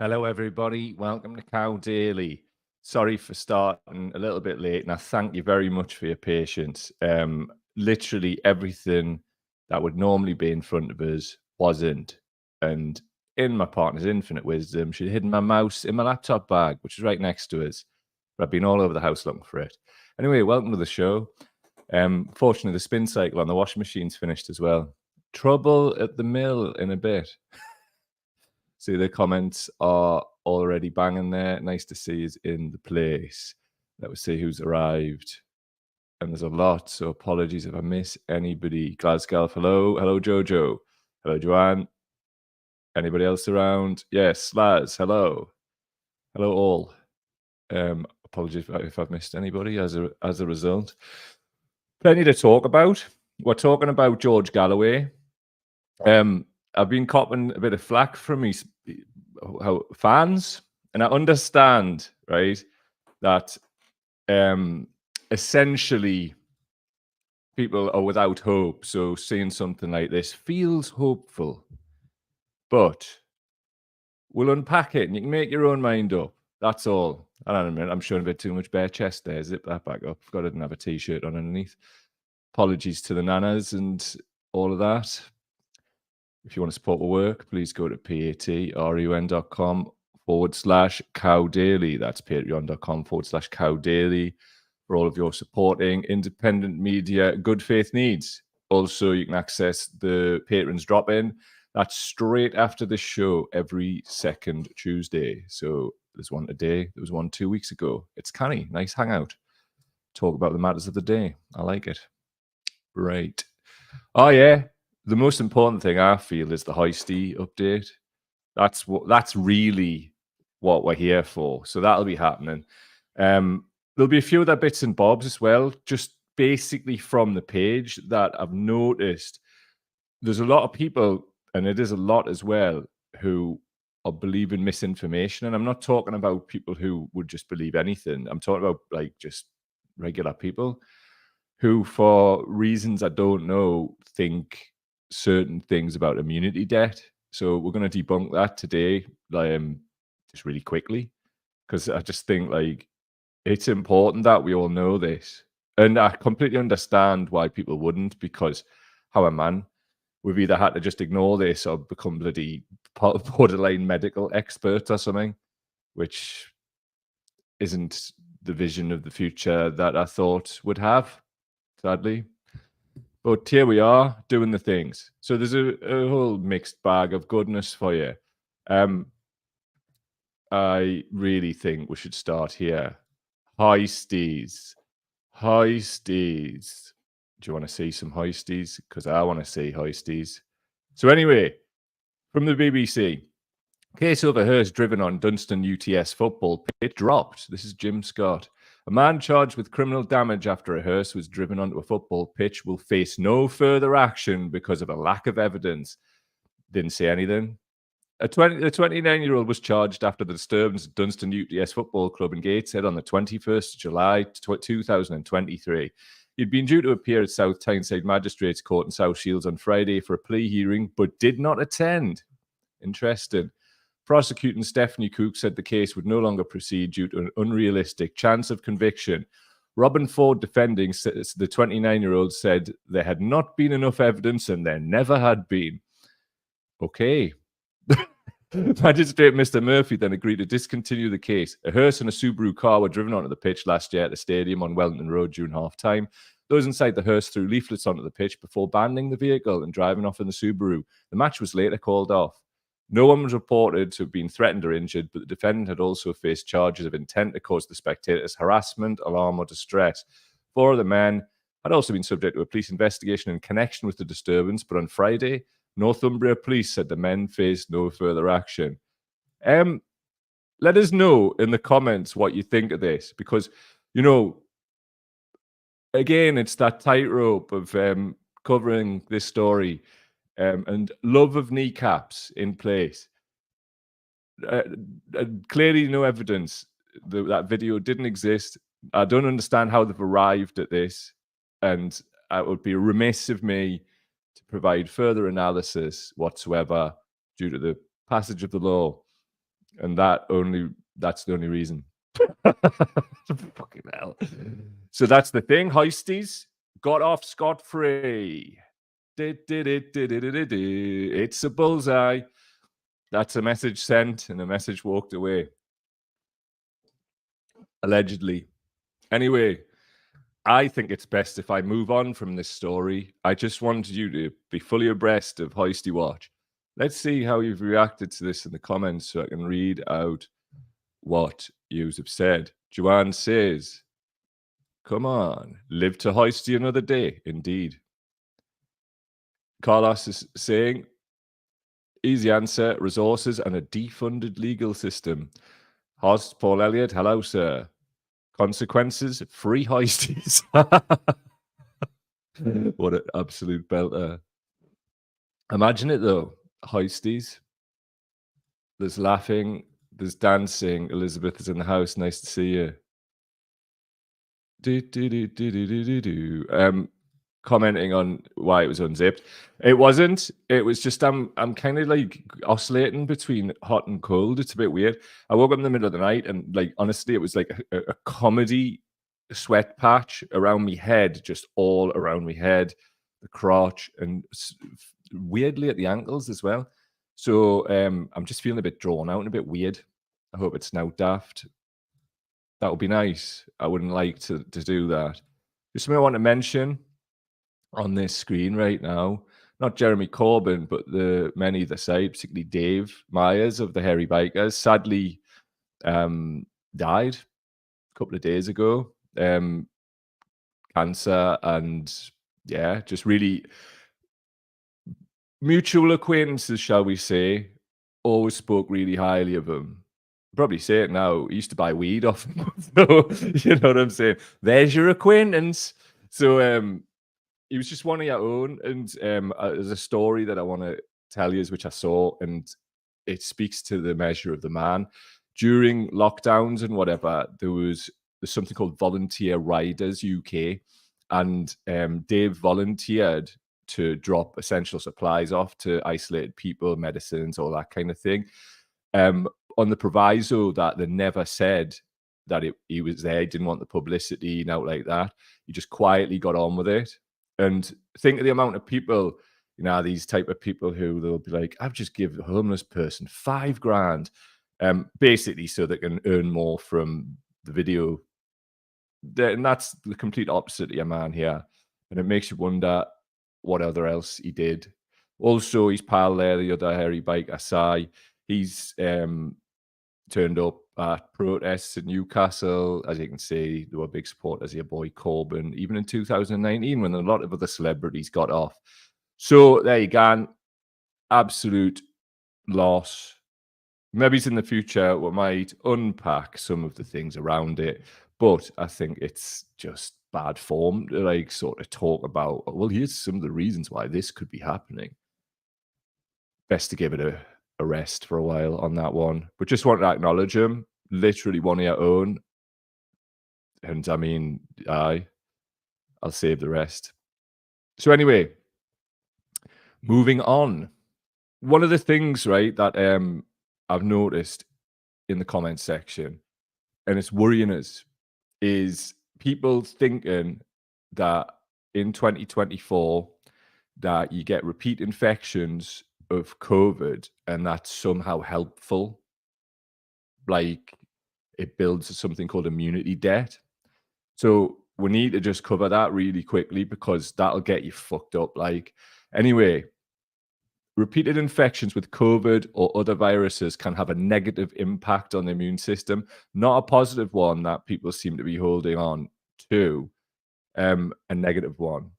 Hello, everybody. Welcome to Cow Daily. Sorry for starting a little bit late, and I thank you very much for your patience. Literally everything that would normally be in front of us wasn't. And in my partner's infinite wisdom, she'd hidden my mouse in my laptop bag, which is right next to us. But I've been all over the house looking for it. Anyway, welcome to the show. Fortunately, the spin cycle on the washing machine's finished as well. Trouble at the mill in a bit. See, the comments are already banging there. Nice to see is in the place. Let's see who's arrived. And there's a lot, so apologies if I miss anybody. Glasgow, hello. Hello, Jojo. Hello, Joanne. Anybody else around? Yes, Laz, hello. Hello, all. Apologies if I've missed anybody as a result. Plenty to talk about. We're talking about George Galloway. I've been copping a bit of flack from me fans, and I understand, right, that essentially people are without hope. So seeing something like this feels hopeful, but we'll unpack it, and you can make your own mind up. That's all. I don't know, I'm showing a bit too much bare chest there. Zip that back up. Got to have a t-shirt on underneath. Apologies to the nanas and all of that. If you want to support my work, please go to patreon.com/Cow Daily. That's patreon.com/Cow Daily for all of your supporting independent media good faith needs. Also, you can access the patrons drop-in. That's straight after the show every second Tuesday. So there's one today. There was one 2 weeks ago. It's canny. Nice hangout. Talk about the matters of the day. I like it. Right. Oh, yeah. The most important thing I feel is the Hoisty update. That's really what we're here for. So that'll be happening. There'll be a few other bits and bobs as well, just basically from the page that I've noticed. There's a lot of people, and it is a lot as well, who are believing misinformation. And I'm not talking about people who would just believe anything. I'm talking about like just regular people who, for reasons I don't know, think certain things about immunity debt. So we're going to debunk that today, just really quickly, because I just think like it's important that we all know this, and I completely understand why people wouldn't, because how a man, we've either had to just ignore this or become bloody borderline medical experts or something, which isn't the vision of the future that I thought would have, sadly. But here we are doing the things. So there's a whole mixed bag of goodness for you. I really think we should start here. Hoisties. Hoisties. Do you want to see some hoisties? Because I want to see hoisties. So anyway, from the BBC, case over hearse driven on Dunstan UTS football pitch dropped. This is Jim Scott. A man charged with criminal damage after a hearse was driven onto a football pitch will face no further action because of a lack of evidence. Didn't say anything. The 29-year-old was charged after the disturbance at Dunstan UTS Football Club in Gateshead on the 21st of July 2023. He'd been due to appear at South Tyneside Magistrates Court in South Shields on Friday for a plea hearing, but did not attend. Interesting. Prosecuting Stephanie Cook said the case would no longer proceed due to an unrealistic chance of conviction. Robin Ford, defending the 29-year-old, said there had not been enough evidence and there never had been. Okay. Magistrate Mr. Murphy then agreed to discontinue the case. A hearse and a Subaru car were driven onto the pitch last year at the stadium on Wellington Road during half-time. Those inside the hearse threw leaflets onto the pitch before abandoning the vehicle and driving off in the Subaru. The match was later called off. No one was reported to have been threatened or injured, but the defendant had also faced charges of intent to cause the spectators harassment, alarm, or distress. 4 of the men had also been subject to a police investigation in connection with the disturbance, but on Friday, Northumbria Police said the men faced no further action. Let us know in the comments what you think of this, because, you know, again, it's that tightrope of covering this story and love of kneecaps in place. Clearly no evidence. That video didn't exist. I don't understand how they've arrived at this, and it would be remiss of me to provide further analysis whatsoever due to the passage of the law. and that's the only reason. Fucking hell. So that's the thing. Hoisties got off scot-free. It's a bullseye. That's a message sent and a message walked away. Allegedly. Anyway, I think it's best if I move on from this story. I just wanted you to be fully abreast of Hoisty Watch. Let's see how you've reacted to this in the comments so I can read out what yous have said. Joanne says, come on, live to Hoisty another day. Indeed. Carlos is saying, easy answer, resources and a defunded legal system. Host Paul Elliott, hello, sir. Consequences, free Hoisties. What an absolute belter. Imagine it though, Hoisties. There's laughing, there's dancing. Elizabeth is in the house. Nice to see you. Commenting on why it was unzipped. It wasn't. It was just I'm kind of like oscillating between hot and cold. It's a bit weird. I woke up in the middle of the night and like honestly, it was like a comedy sweat patch around my head, just all around my head, the crotch, and weirdly at the ankles as well. So I'm just feeling a bit drawn out and a bit weird. I hope it's now daft. That would be nice. I wouldn't like to do that. Just something I want to mention on this screen right now, not Jeremy Corbyn, but the many that side, particularly Dave Myers of the Hairy Bikers, sadly died a couple of days ago. Cancer, and yeah, just really mutual acquaintances, shall we say, always spoke really highly of him. Probably say it now. He used to buy weed off him. So, you know what I'm saying? There's your acquaintance. So he was just one of your own. And there's a story that I want to tell you, which I saw, and it speaks to the measure of the man. During lockdowns and whatever, there's something called Volunteer Riders UK, and Dave volunteered to drop essential supplies off to isolated people, medicines, all that kind of thing. On the proviso that they never said that he was there, he didn't want the publicity and out like that. He just quietly got on with it. And think of the amount of people, you know, these type of people who they'll be like, I've just give a homeless person $5,000, basically so they can earn more from the video. And that's the complete opposite of your man here. And it makes you wonder what other else he did. Also, his pal there, the other hairy biker, Asai, he's turned up at protests in Newcastle. As you can see, there were big supporters of your boy Corbyn, even in 2019 when a lot of other celebrities got off. So there you go. Absolute loss. Maybe in the future we might unpack some of the things around it, but I think it's just bad form to like sort of talk about, well, here's some of the reasons why this could be happening. Best to give it a rest for a while on that one. But just want to acknowledge him. Literally one of your own. And I mean, I'll save the rest. So anyway, moving on. One of the things, right, that I've noticed in the comment section, and it's worrying us, is people thinking that in 2024 that you get repeat infections of COVID and that's somehow helpful. Like it builds something called immunity debt. So we need to just cover that really quickly because that'll get you fucked up. Like, anyway, repeated infections with COVID or other viruses can have a negative impact on the immune system, not a positive one that people seem to be holding on to, a negative one.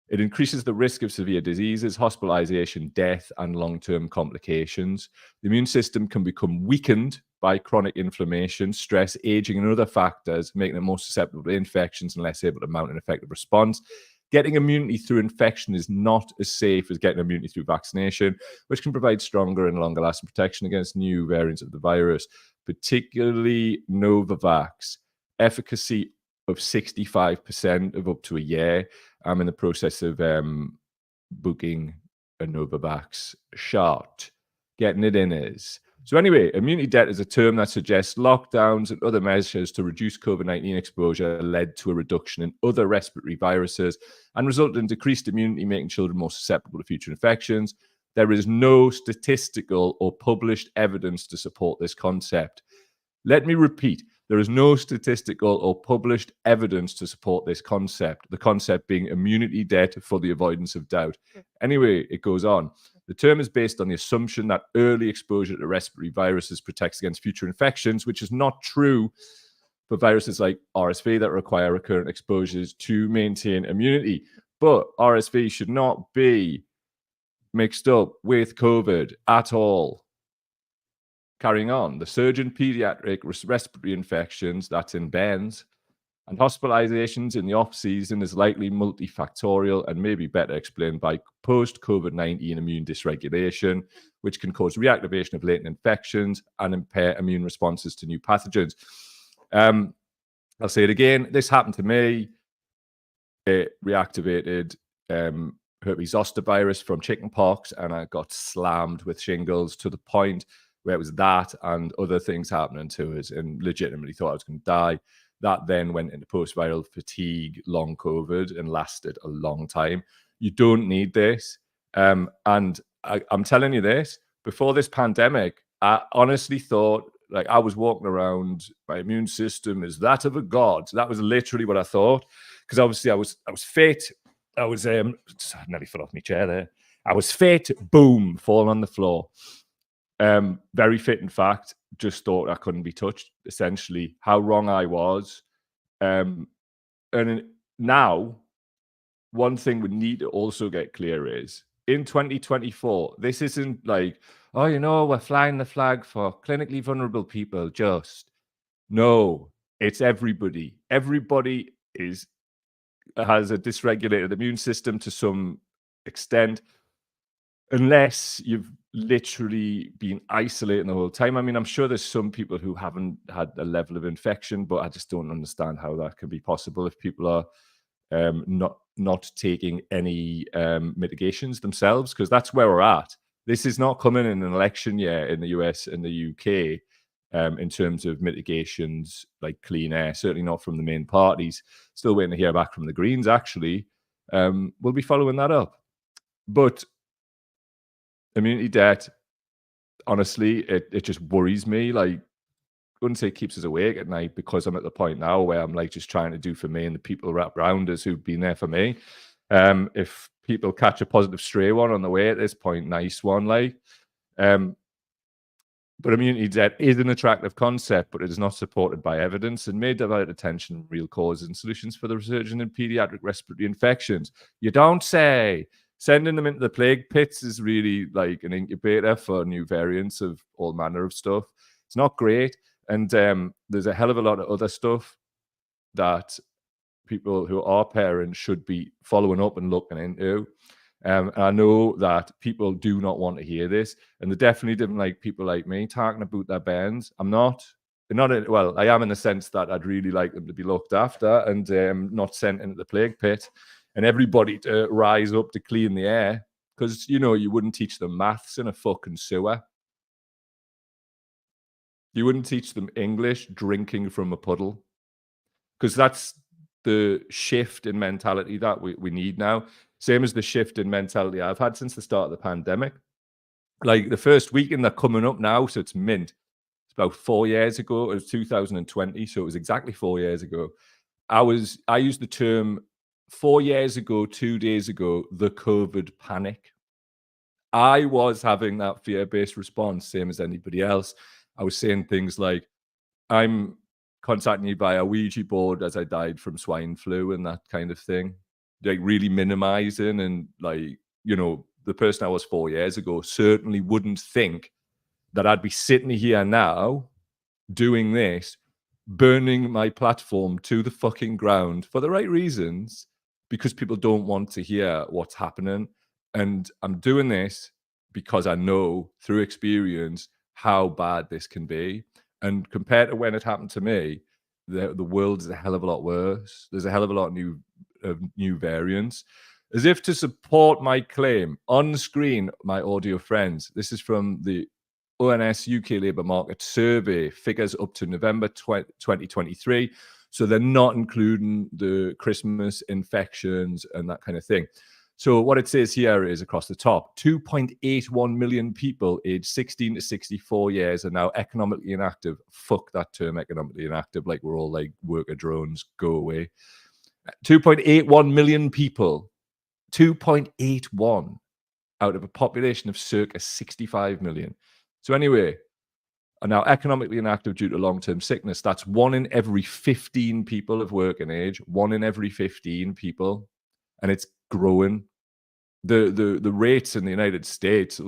It increases the risk of severe diseases, hospitalization, death, and long-term complications. The immune system can become weakened by chronic inflammation, stress, aging, and other factors, making it more susceptible to infections and less able to mount an effective response. Getting immunity through infection is not as safe as getting immunity through vaccination, which can provide stronger and longer-lasting protection against new variants of the virus, particularly Novavax. Efficacy of 65% of up to a year. I'm in the process of booking a Novavax shot. Getting it in is. So anyway, immunity debt is a term that suggests lockdowns and other measures to reduce COVID-19 exposure led to a reduction in other respiratory viruses and resulted in decreased immunity, making children more susceptible to future infections. There is no statistical or published evidence to support this concept. Let me repeat, there is no statistical or published evidence to support this concept, the concept being immunity debt for the avoidance of doubt. Anyway, it goes on. The term is based on the assumption that early exposure to respiratory viruses protects against future infections, which is not true for viruses like RSV that require recurrent exposures to maintain immunity. But RSV should not be mixed up with COVID at all. Carrying on, the surge in pediatric respiratory infections, that's in BANs, and hospitalizations in the off-season is likely multifactorial and may be better explained by post-COVID-19 immune dysregulation, which can cause reactivation of latent infections and impair immune responses to new pathogens. I'll say it again. This happened to me. It reactivated herpes zoster virus from chickenpox, and I got slammed with shingles to the point where it was that and other things happening to us, and legitimately thought I was going to die. That then went into post-viral fatigue, long COVID, and lasted a long time. You don't need this. And I'm telling you this, before this pandemic, I honestly thought, like, I was walking around, my immune system is that of a god. So that was literally what I thought. Because obviously I was fit. I was, I nearly fell off my chair there. I was fit, boom, fall on the floor. Very fit, in fact. Just thought I couldn't be touched, essentially. How wrong I was. And now, one thing we need to also get clear is, in 2024, this isn't like, oh, you know, we're flying the flag for clinically vulnerable people. Just no, it's everybody. Everybody has a dysregulated immune system to some extent, unless you've literally been isolating the whole time. I mean, I'm sure there's some people who haven't had a level of infection, but I just don't understand how that can be possible if people are not taking any mitigations themselves, because that's where we're at. This is not coming in an election year in the US and the UK in terms of mitigations like clean air, certainly not from the main parties. Still waiting to hear back from the Greens, actually. We'll be following that up. But immunity debt, honestly, it just worries me. Like, I wouldn't say it keeps us awake at night, because I'm at the point now where I'm like just trying to do for me and the people wrapped around us who've been there for me. If people catch a positive stray one on the way at this point, nice one, like. But immunity debt is an attractive concept, but it is not supported by evidence and may divert attention from real causes and solutions for the resurgence in pediatric respiratory infections. You don't say. Sending them into the plague pits is really like an incubator for new variants of all manner of stuff. It's not great. And there's a hell of a lot of other stuff that people who are parents should be following up and looking into. And I know that people do not want to hear this, and they definitely didn't like people like me talking about their bands. I'm not. Well, I am in the sense that I'd really like them to be looked after and not sent into the plague pit, and everybody to rise up to clean the air, because, you know, you wouldn't teach them maths in a fucking sewer. You wouldn't teach them English drinking from a puddle, because that's the shift in mentality that we need now. Same as the shift in mentality I've had since the start of the pandemic. Like, the first weekend they're coming up now, so it's mint. It's about 4 years ago. It was 2020, so it was exactly 4 years ago. I used the term 4 years ago, 2 days ago, the COVID panic. I was having that fear-based response, same as anybody else. I was saying things like, I'm contacting you by a Ouija board as I died from swine flu and that kind of thing. Like, really minimizing, and, like, you know, the person I was 4 years ago certainly wouldn't think that I'd be sitting here now doing this, burning my platform to the fucking ground for the right reasons, because people don't want to hear what's happening. And I'm doing this because I know through experience how bad this can be. And compared to when it happened to me, the world is a hell of a lot worse. There's a hell of a lot of new variants. As if to support my claim, on screen, my audio friends, this is from the ONS UK Labour Market Survey figures up to November 2023. So they're not including the Christmas infections and that kind of thing. So what it says here is across the top, 2.81 million people aged 16 to 64 years are now economically inactive. Fuck that term, economically inactive, like we're all like worker drones, go away. 2.81 million people, 2.81 out of a population of circa 65 million. So anyway, are now economically inactive due to long-term sickness. That's 1 in every 15 people of working age, 1 in every 15 people, and it's growing. The rates in the United States,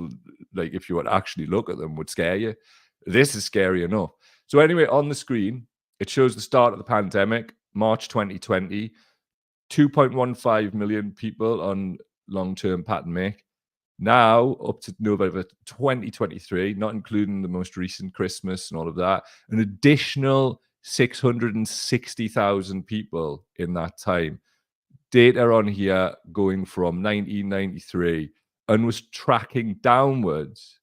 like if you would actually look at them, would scare you. This is scary enough. So anyway, on the screen, it shows the start of the pandemic, March 2020, 2.15 million people on long-term pattern make. Now, up to November 2023, not including the most recent Christmas and all of that, an additional 660,000 people in that time. Data on here going from 1993 and was tracking downwards.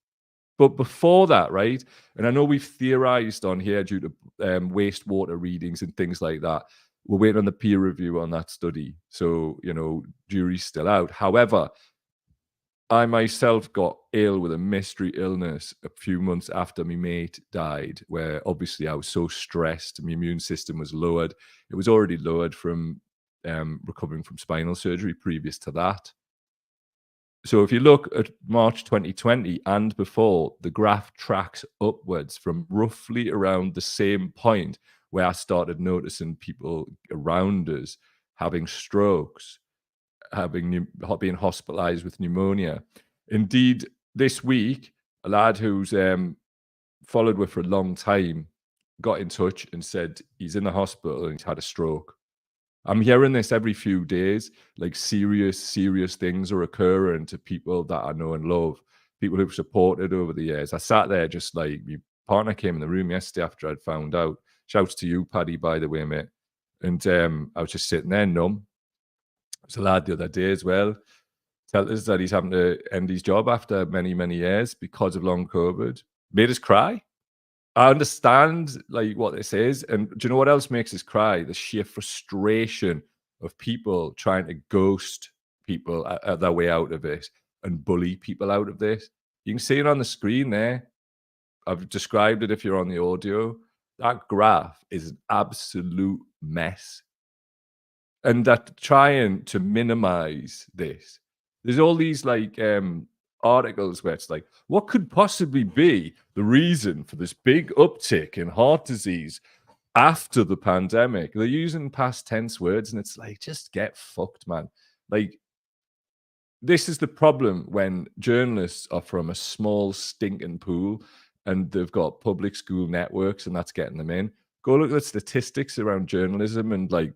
But before that, right, and I know we've theorized on here due to wastewater readings and things like that. We're waiting on the peer review on that study. So, you know, jury's still out. However, I myself got ill with a mystery illness a few months after my mate died, where obviously I was so stressed, my immune system was lowered. It was already lowered from recovering from spinal surgery previous to that. So if you look at March 2020 and before, the graph tracks upwards from roughly around the same point where I started noticing people around us having strokes, being hospitalized with pneumonia. Indeed, this week, a lad who's followed with for a long time got in touch and said he's in the hospital and he's had a stroke. I'm hearing this every few days, like serious things are occurring to people that I know and love, people who've supported over the years. I sat there just like, my partner came in the room yesterday after I'd found out. Shouts to you, Paddy, by the way, mate. And I was just sitting there numb. There's a lad the other day as well, tell us that he's having to end his job after many, many years because of long COVID. Made us cry. I understand like what this is. And do you know what else makes us cry? The sheer frustration of people trying to ghost people at their way out of it and bully people out of this. You can see it on the screen there. I've described it if you're on the audio. That graph is an absolute mess. And that trying to minimize this. There's all these like articles where it's like, what could possibly be the reason for this big uptick in heart disease after the pandemic? They're using past tense words, and it's like, just get fucked, man. Like, this is the problem when journalists are from a small stinking pool and they've got public school networks and that's getting them in. Go look at the statistics around journalism and like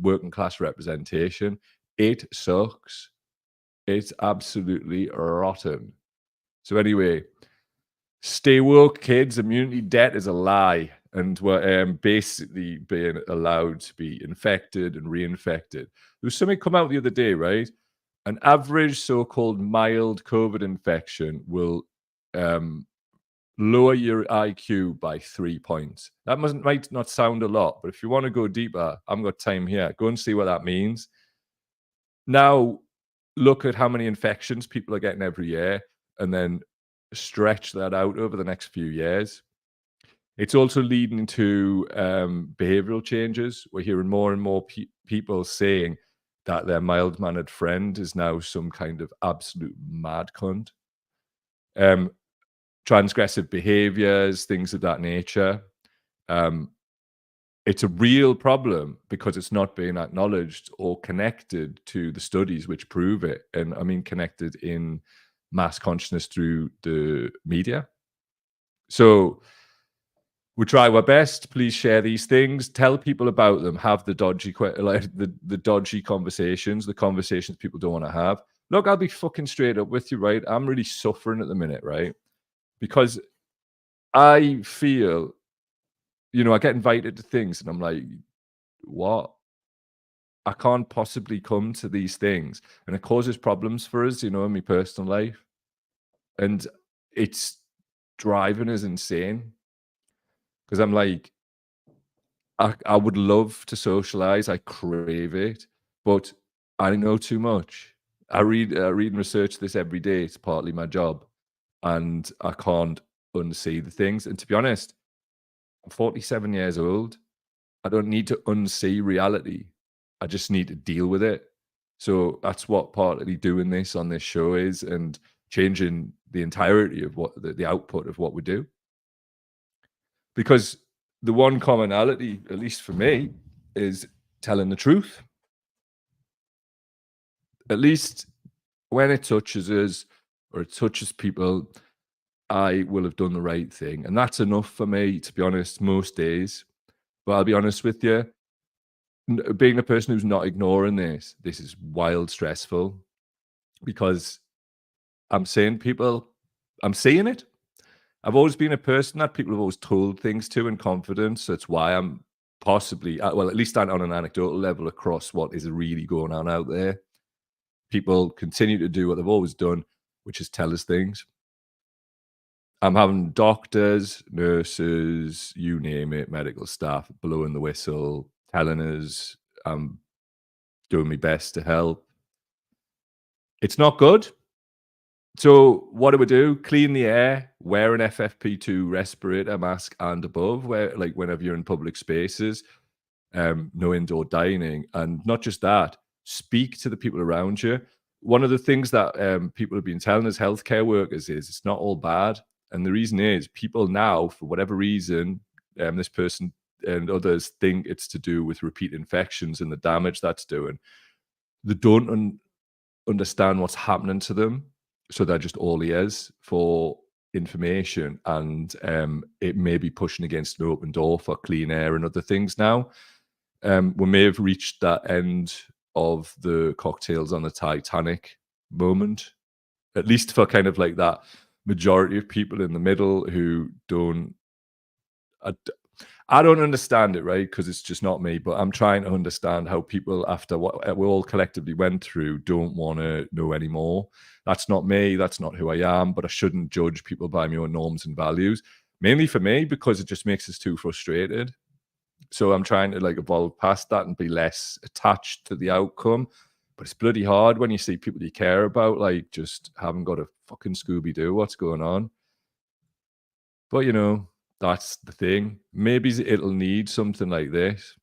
working class representation. It sucks. It's absolutely rotten. So anyway, stay woke, kids. Immunity debt is a lie. And we're basically being allowed to be infected and reinfected. There was something come out the other day, right? An average so-called mild COVID infection will lower your IQ by 3 points. That might not sound a lot, but if you want to go deeper, I've got time here. Go and see what that means. Now, look at how many infections people are getting every year and then stretch that out over the next few years. It's also leading to behavioral changes. We're hearing more and more people saying that their mild-mannered friend is now some kind of absolute mad cunt. Transgressive behaviors, things of that nature. It's a real problem because it's not being acknowledged or connected to the studies which prove it. And I mean connected in mass consciousness through the media. So we try our best. Please share these things. Tell people about them. Have the dodgy, like the dodgy conversations, the conversations people don't want to have. Look, I'll be fucking straight up with you, right? I'm really suffering at the minute, right? Because I feel, you know, I get invited to things and I'm like, what? I can't possibly come to these things. And it causes problems for us, you know, in my personal life. And it's driving is insane because I'm like, I would love to socialize. I crave it, but I know too much. I read and research this every day. It's partly my job, and I can't unsee the things. And to be honest, I'm 47 years old. I don't need to unsee reality. I just need to deal with it. So that's what partly doing this on this show is, and changing the entirety of what the output of what we do. Because the one commonality, at least for me, is telling the truth. At least when it touches us or it touches people, I will have done the right thing. And that's enough for me, to be honest, most days. But I'll be honest with you, being a person who's not ignoring this is wild stressful because I'm seeing people, I'm seeing it. I've always been a person that people have always told things to in confidence. That's why I'm possibly, well, at least on an anecdotal level, across what is really going on out there. People continue to do what they've always done, which is tell us things. I'm having doctors, nurses, you name it, medical staff blowing the whistle, telling us I'm doing my best to help. It's not good. So what do we do? Clean the air, wear an FFP2 respirator mask and above, where like whenever you're in public spaces, no indoor dining, and not just that, speak to the people around you. One of the things that people have been telling us, healthcare workers, is it's not all bad, and the reason is people now, for whatever reason, this person and others think it's to do with repeat infections and the damage that's doing. They don't understand what's happening to them, so they're just all ears for information, and it may be pushing against an open door for clean air and other things now. We may have reached that end of the cocktails on the Titanic moment, at least for kind of like that majority of people in the middle who don't. I don't understand it, right? Because it's just not me, but I'm trying to understand how people, after what we all collectively went through, don't want to know anymore. That's not me. That's not who I am, but I shouldn't judge people by my own norms and values, mainly for me, because it just makes us too frustrated. So I'm trying to like evolve past that and be less attached to the outcome. But it's bloody hard when you see people you care about, like, just haven't got a fucking Scooby-Doo what's going on. But, you know, that's the thing. Maybe it'll need something like this.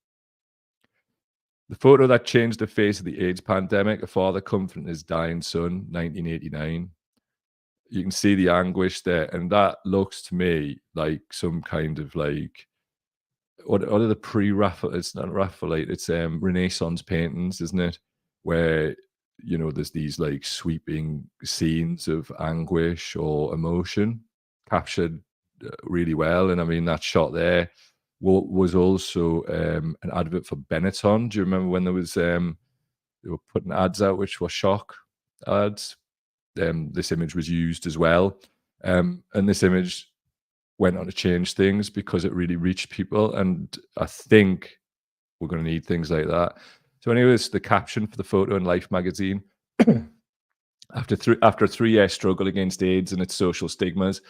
The photo that changed the face of the AIDS pandemic, a father comforting his dying son, 1989. You can see the anguish there, and that looks to me like some kind of like what are the pre-Raphael? It's not Raphaelite. It's Renaissance paintings, isn't it? Where you know there's these like sweeping scenes of anguish or emotion captured really well. And I mean that shot there was also an advert for Benetton. Do you remember when there was they were putting ads out which were shock ads? This image was used as well, and this image went on to change things because it really reached people. And I think we're going to need things like that. So, anyways, the caption for the photo in Life magazine: after a 3-year struggle against AIDS and its social stigmas,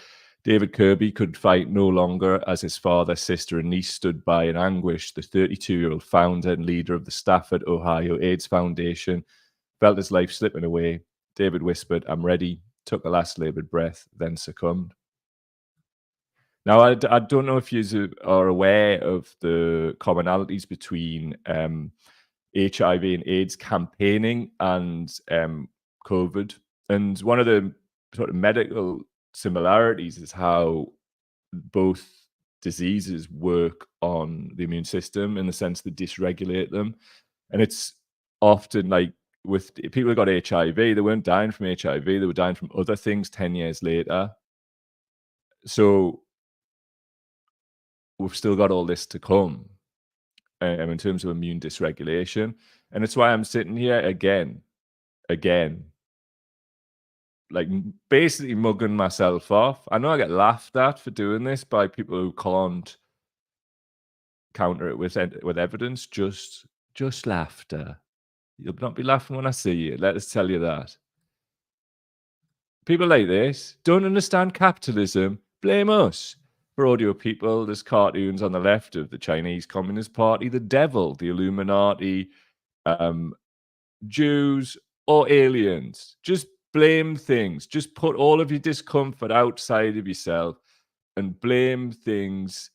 David Kirby could fight no longer as his father, sister, and niece stood by in anguish. The 32-year-old founder and leader of the Stafford, Ohio AIDS Foundation felt his life slipping away. David whispered, "I'm ready," took a last labored breath, then succumbed. Now, I don't know if you are aware of the commonalities between HIV and AIDS campaigning and COVID. And one of the sort of medical similarities is how both diseases work on the immune system in the sense they dysregulate them. And it's often like with people who got HIV, they weren't dying from HIV, they were dying from other things 10 years later. So we've still got all this to come in terms of immune dysregulation. And it's why I'm sitting here again, like basically mugging myself off. I know I get laughed at for doing this by people who can't counter it with evidence, just laughter. You'll not be laughing when I see you. Let us tell you that. People like this don't understand capitalism, blame us. For audio people, there's cartoons on the left of the Chinese Communist Party, the devil, the Illuminati, Jews, or aliens. Just blame things. Just put all of your discomfort outside of yourself and blame things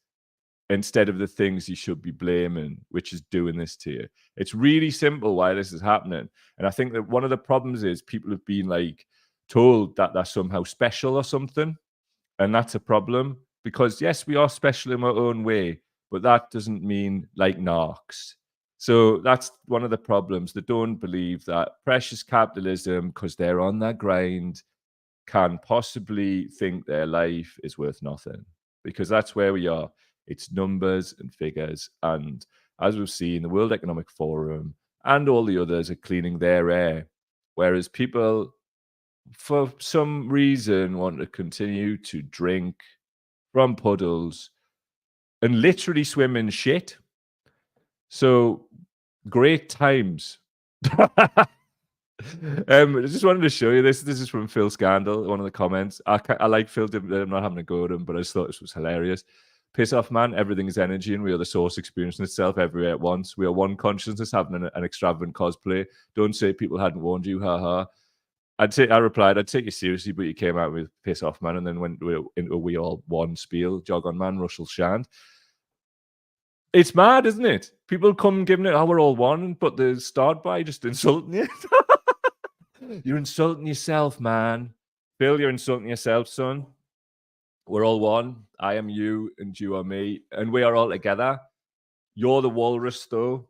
instead of the things you should be blaming, which is doing this to you. It's really simple why this is happening. And I think that one of the problems is people have been like told that they're somehow special or something. And that's a problem because, yes, we are special in our own way, but that doesn't mean like narcs. So that's one of the problems. They don't believe that precious capitalism, because they're on their grind, can possibly think their life is worth nothing, because that's where we are. It's numbers and figures. And as we've seen, the World Economic Forum and all the others are cleaning their air, whereas people, for some reason, want to continue to drink from puddles and literally swim in shit. So great times. I just wanted to show you this. This is from Phil Scandal, one of the comments. I like Phil. I'm not having a go at him, but I just thought this was hilarious. Piss off, man. Everything is energy, and we are the source experiencing itself everywhere at once. We are one consciousness having an extravagant cosplay. Don't say people hadn't warned you. Ha ha. I replied, I'd take you seriously, but you came out with piss off, man, and then went into a we all one spiel, jog on, man, Russell Shand. It's mad, isn't it? People come giving it, oh, we're all one, but they start by just insulting you. You're insulting yourself, man. Phil, you're insulting yourself, son. We're all one. I am you and you are me, and we are all together. You're the walrus, though.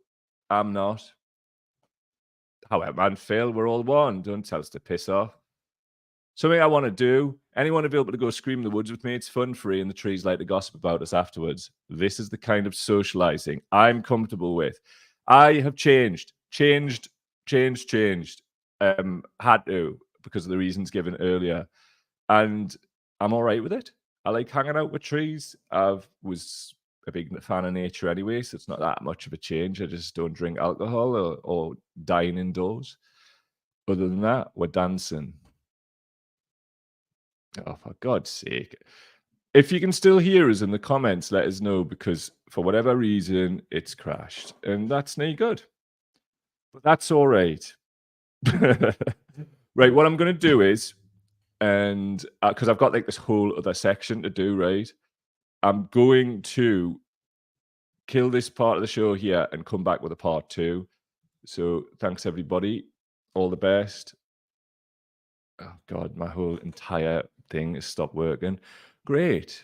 I'm not. However, man, Phil, we're all one. Don't tell us to piss off. Something I want to do. Anyone available to go scream in the woods with me? It's fun, free, and the trees like to gossip about us afterwards. This is the kind of socializing I'm comfortable with. I have changed. Had to, because of the reasons given earlier. And I'm all right with it. I like hanging out with trees. I was a big fan of nature anyway, so it's not that much of a change. I just don't drink alcohol or dine indoors. Other than that, we're dancing. Oh, for God's sake. If you can still hear us in the comments, let us know, because for whatever reason, it's crashed. And that's no good. But that's all right. Right, what I'm going to do is, and because I've got like this whole other section to do, right? I'm going to kill this part of the show here and come back with a part 2. So thanks, everybody. All the best. Oh, God, my whole entire thing has stopped working. Great.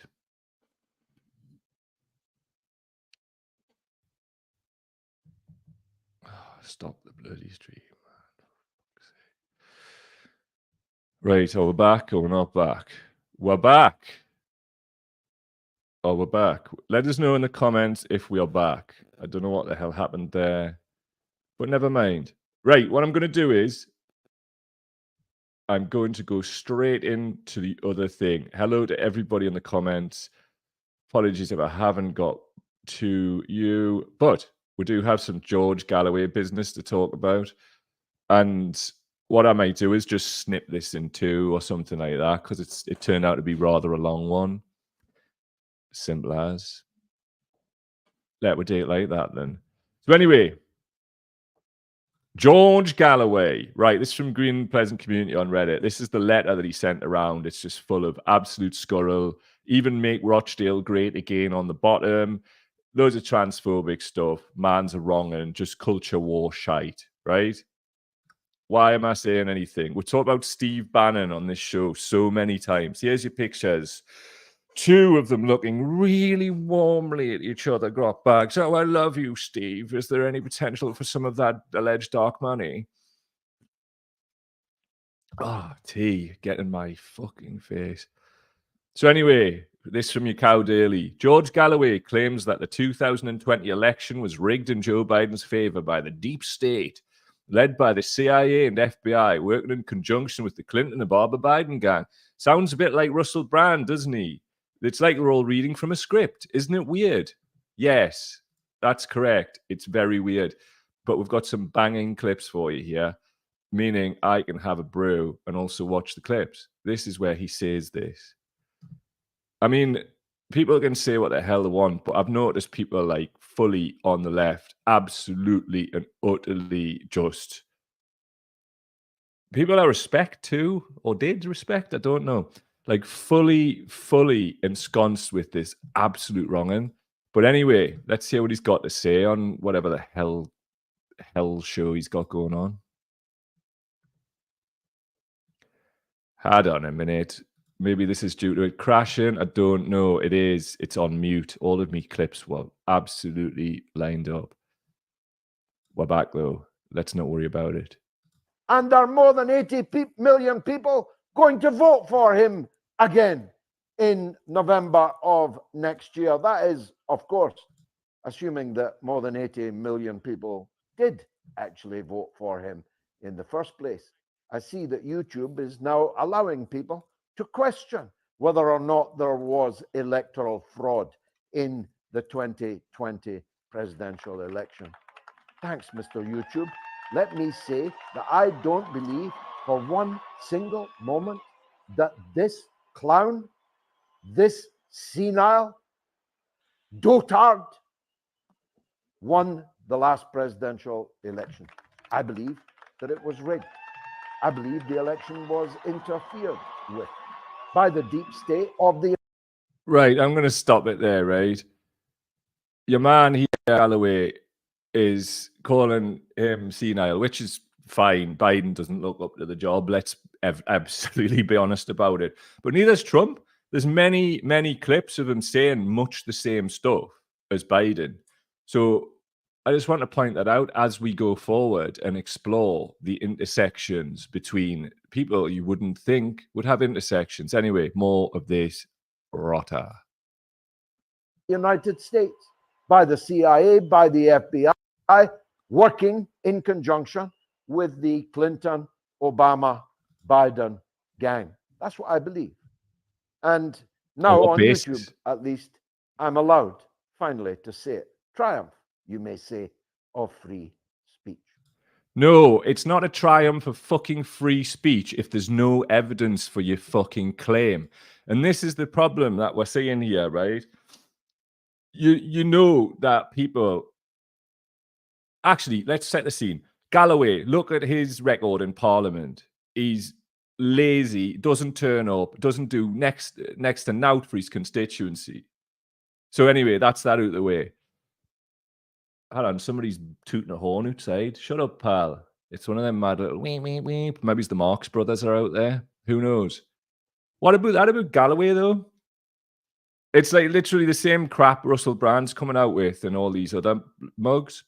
Oh, stop the bloody stream. Right, we're back or we're not back? We're back. Oh, we're back. Let us know in the comments if we are back. I don't know what the hell happened there, but never mind. Right, what I'm going to do is I'm going to go straight into the other thing. Hello to everybody in the comments. Apologies if I haven't got to you, but we do have some George Galloway business to talk about. And what I might do is just snip this in 2 or something like that, because it turned out to be rather a long one. Simple as. Let we do it like that then. So anyway, George Galloway. Right, this is from Green Pleasant Community on Reddit. This is the letter that he sent around. It's just full of absolute scurril. Even Make Rochdale Great Again on the bottom. Loads of transphobic stuff. Man's a wrong and just culture war shite, right? Why am I saying anything? We talk about Steve Bannon on this show so many times. Here's your pictures. 2 of them looking really warmly at each other, grot bags. Oh, I love you, Steve. Is there any potential for some of that alleged dark money? Oh, tea, get in my fucking face. So anyway, this from your cow daily. George Galloway claims that the 2020 election was rigged in Joe Biden's favor by the deep state, led by the CIA and FBI, working in conjunction with the Clinton and Barbara Biden gang. Sounds a bit like Russell Brand, doesn't he? It's like we're all reading from a script. Isn't it weird? Yes, that's correct. It's very weird. But we've got some banging clips for you here, meaning I can have a brew and also watch the clips. This is where he says this. I mean, people can say what the hell they want, but I've noticed people like fully on the left, absolutely and utterly just people I respect too, or did respect, I don't know. Like fully ensconced with this absolute wronging. But anyway, let's hear what he's got to say on whatever the hell show he's got going on. Hold on a minute. Maybe this is due to it crashing. I don't know. It is. It's on mute. All of me clips were absolutely lined up. We're back though. Let's not worry about it. And there are more than 80 million people going to vote for him again in November of next year. That is, of course, assuming that more than 80 million people did actually vote for him in the first place. I see that YouTube is now allowing people to question whether or not there was electoral fraud in the 2020 presidential election. Thanks, Mr. YouTube. Let me say that I don't believe for one single moment that this clown, this senile dotard, won the last presidential election. I believe that it was rigged. I believe the election was interfered with by the deep state of the... Right, I'm going to stop it there, right? Your man here, Galloway, is calling him senile, which is fine. Biden doesn't look up to the job. Let's absolutely be honest about it. But neither's Trump. There's many clips of him saying much the same stuff as Biden. So I just want to point that out as we go forward and explore the intersections between people you wouldn't think would have intersections. Anyway, more of this rotter. United States, by the CIA, by the FBI, working in conjunction with the Clinton, Obama, Biden gang. That's what I believe. And now on YouTube, at least, I'm allowed finally to say it. Triumph, you may say, of free speech. No, it's not a triumph of fucking free speech if there's no evidence for your fucking claim. And this is the problem that we're seeing here, right? You know that people... Actually, let's set the scene. Galloway, look at his record in Parliament. He's lazy, doesn't turn up, doesn't do next to nought for his constituency. So anyway, that's that out of the way. Hold on, somebody's tooting a horn outside. Shut up, pal. It's one of them mad little weep. Maybe it's the Marx Brothers are out there. Who knows? What about that about Galloway, though? It's like literally the same crap Russell Brand's coming out with and all these other mugs.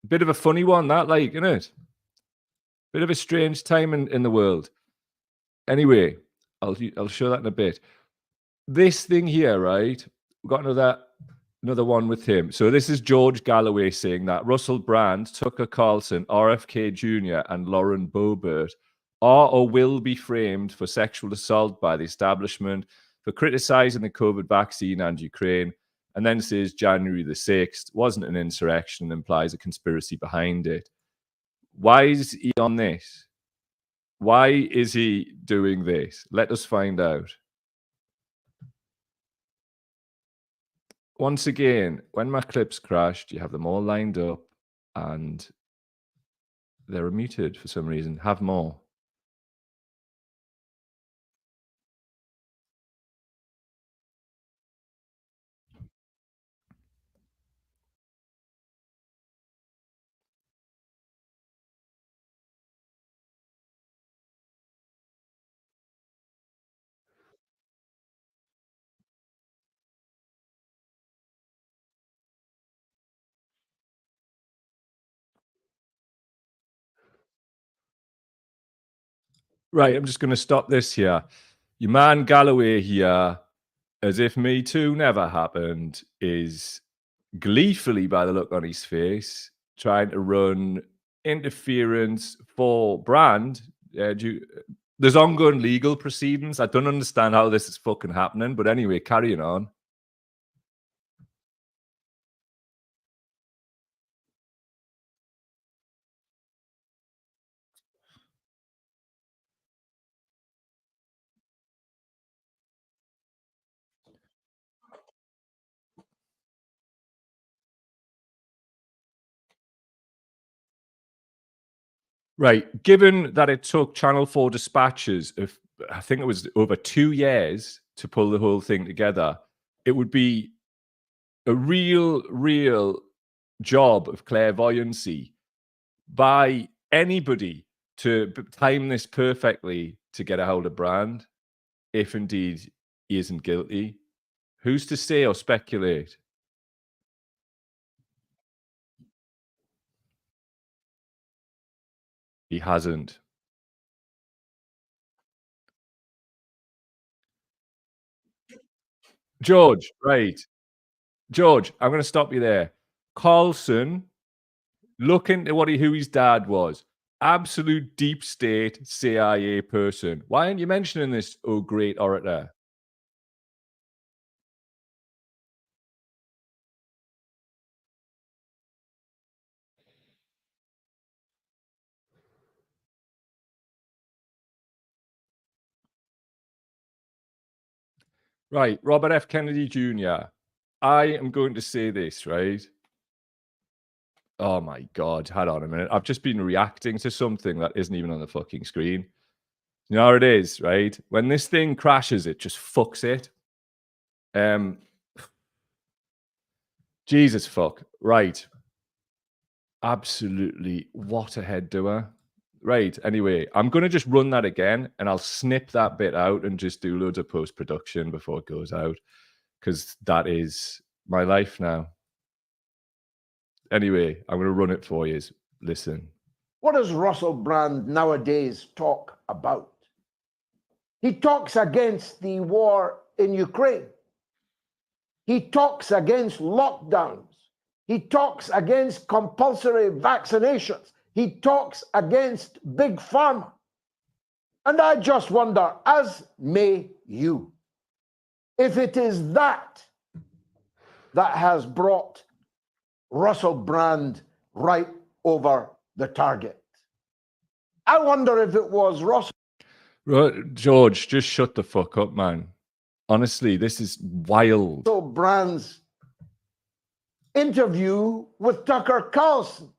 Bit of a funny one, that, like, isn't it? Bit of a strange time in the world. Anyway, I'll show that in a bit. This thing here, right? We've got another one with him. So this is George Galloway saying that Russell Brand, Tucker Carlson, RFK Jr., and Lauren Boebert are or will be framed for sexual assault by the establishment for criticizing the COVID vaccine and Ukraine. And then says January the 6th wasn't an insurrection and implies a conspiracy behind it. Why is he on this? Why is he doing this? Let us find out. Once again, when my clips crashed, you have them all lined up and they're muted for some reason. Have more. Right, I'm just going to stop this here. Your man Galloway here, as if Me Too never happened, is gleefully, by the look on his face, trying to run interference for Brand. There's ongoing legal proceedings. I don't understand how this is fucking happening, but anyway, carrying on. Right. Given that it took Channel 4 dispatches of, I think it was over 2 years to pull the whole thing together, it would be a real job of clairvoyancy by anybody to time this perfectly to get a hold of Brand, if indeed he isn't guilty. Who's to say or speculate? He hasn't. George, right. George, I'm going to stop you there. Carlson, look into who his dad was. Absolute deep state CIA person. Why aren't you mentioning this, oh great orator? Right, Robert F. Kennedy Jr. I am going to say this, right? Oh my God, hold on a minute. I've just been reacting to something that isn't even on the fucking screen. You know how it is, right? When this thing crashes, it just fucks it. Jesus fuck. Right. Absolutely. What a head doer. Right. Anyway, I'm going to just run that again and I'll snip that bit out and just do loads of post production before it goes out because that is my life now. Anyway, I'm going to run it for you. Listen. What does Russell Brand nowadays talk about? He talks against the war in Ukraine. He talks against lockdowns. He talks against compulsory vaccinations. He talks against big pharma. And I just wonder, as may you, if it is that has brought Russell Brand right over the target. I wonder if it was Russell. George, just shut the fuck up, man. Honestly, this is wild. Brand's interview with Tucker Carlson,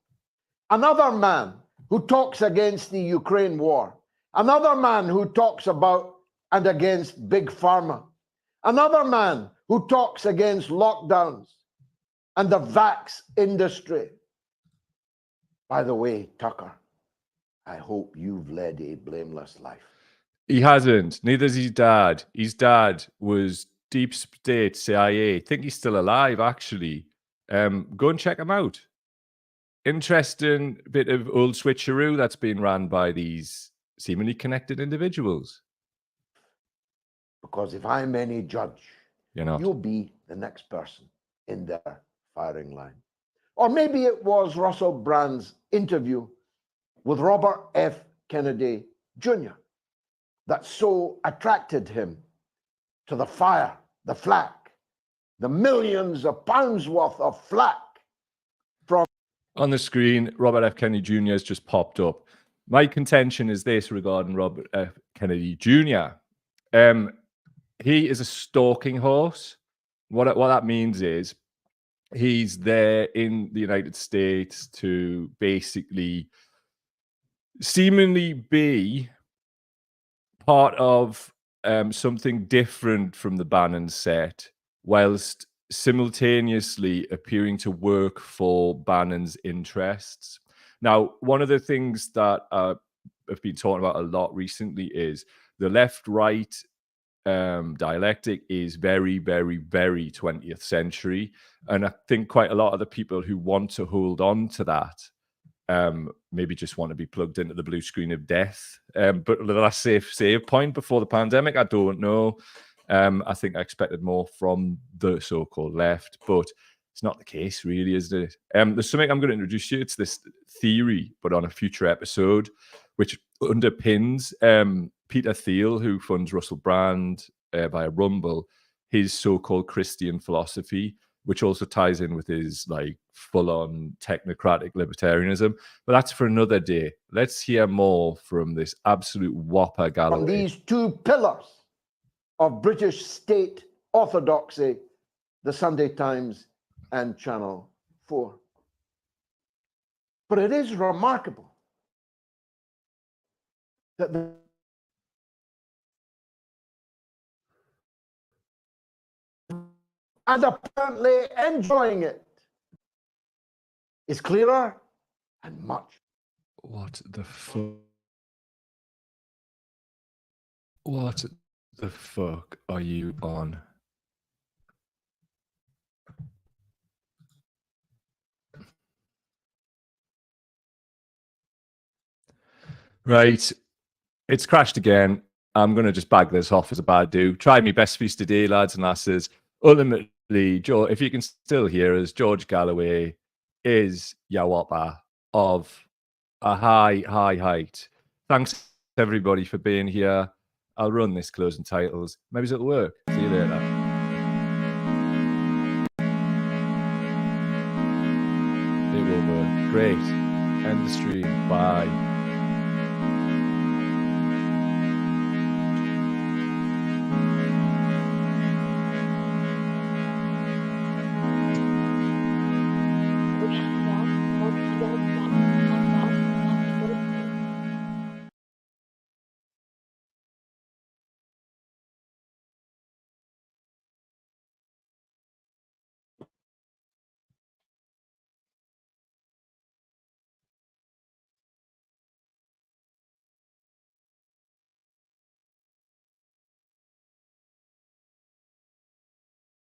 another man who talks against the Ukraine war, another man who talks about and against big pharma, another man who talks against lockdowns and the vax industry. By the way, Tucker, I hope you've led a blameless life. He hasn't. Neither's his dad. His dad was deep state CIA. I think he's still alive, actually. Go and check him out. Interesting bit of old switcheroo that's been ran by these seemingly connected individuals. Because if I'm any judge, You're you'll be the next person in their firing line. Or maybe it was Russell Brand's interview with Robert F. Kennedy Jr. that so attracted him to the fire, the flak, the millions of pounds worth of flak from. On the screen, Robert F. Kennedy Jr. has just popped up. My contention is this regarding Robert F. Kennedy Jr. He is a stalking horse. What that means is he's there in the United States to basically seemingly be part of something different from the Bannon set, whilst simultaneously appearing to work for Bannon's interests. Now, one of the things that I've been talking about a lot recently is the left-right dialectic is very, very, very 20th century. And I think quite a lot of the people who want to hold on to that maybe just want to be plugged into the blue screen of death. But the last save point before the pandemic, I don't know. I think I expected more from the so-called left, but it's not the case, really, is it? There's something I'm going to introduce you. It's this theory, but on a future episode, which underpins Peter Thiel, who funds Russell Brand via Rumble, his so-called Christian philosophy, which also ties in with his like full-on technocratic libertarianism. But that's for another day. Let's hear more from this absolute whopper Galloway. From these two pillars of British state orthodoxy, the Sunday Times and Channel 4. But it is remarkable that and apparently enjoying it is clearer and much. What the fuck? What the fuck are you on? Right. It's crashed again. I'm going to just bag this off as a bad do. Tried my best piece today, lads and lasses. Ultimately, Joe, if you can still hear us, George Galloway is Yawapa of a high height. Thanks, everybody, for being here. I'll run this closing titles. Maybe it'll work. See you later. It will work. Great. End the stream. Bye.